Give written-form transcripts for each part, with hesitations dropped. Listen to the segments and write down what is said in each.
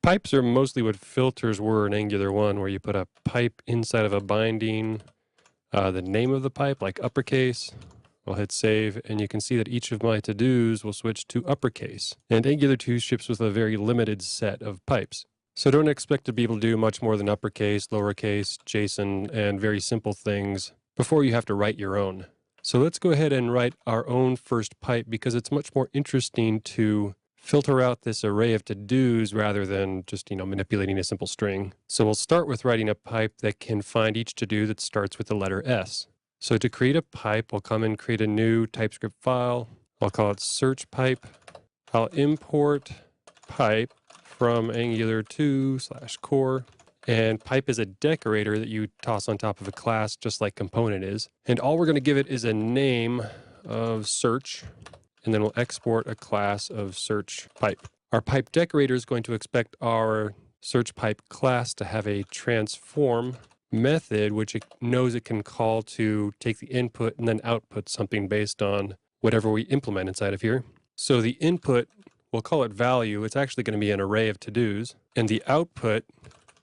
Pipes are mostly what filters were in Angular 1, where you put a pipe inside of a binding, the name of the pipe, like uppercase. I'll hit save, and you can see that each of my to-dos will switch to uppercase. And Angular 2 ships with a very limited set of pipes. So don't expect to be able to do much more than uppercase, lowercase, JSON, and very simple things before you have to write your own. So let's go ahead and write our own first pipe, because it's much more interesting to filter out this array of to-dos rather than just, manipulating a simple string. So we'll start with writing a pipe that can find each to-do that starts with the letter S. So to create a pipe, I'll come and create a new TypeScript file. I'll call it search pipe. I'll import pipe from Angular 2/core. And pipe is a decorator that you toss on top of a class, just like component is. And all we're going to give it is a name of search. And then we'll export a class of search pipe. Our pipe decorator is going to expect our search pipe class to have a transform method, which it knows it can call to take the input and then output something based on whatever we implement inside of here. So the input, we'll call it value. It's actually going to be an array of to-dos. And the output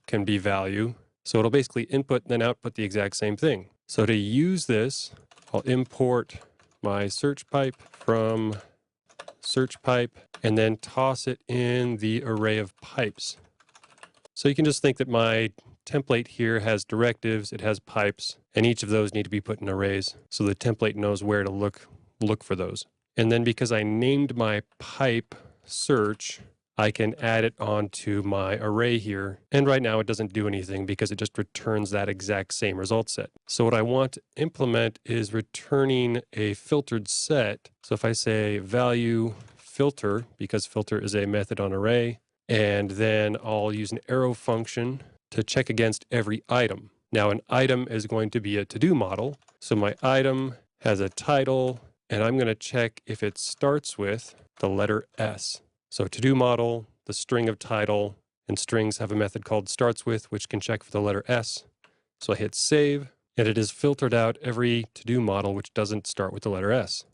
can be value. So it'll basically input and then output the exact same thing. So to use this, I'll import my search pipe from search pipe and then toss it in the array of pipes. So you can just think that my template here has directives, it has pipes, and each of those need to be put in arrays so the template knows where to look for those. And then because I named my pipe search, I can add it onto my array here. And right now it doesn't do anything because it just returns that exact same result set. So what I want to implement is returning a filtered set. So if I say value filter, because filter is a method on array, and then I'll use an arrow function to check against every item. Now an item is going to be a to-do model. So my item has a title, and I'm going to check if it starts with the letter S. So to-do model, the string of title, and strings have a method called starts with, which can check for the letter S. So I hit save, and it has filtered out every to-do model which doesn't start with the letter S.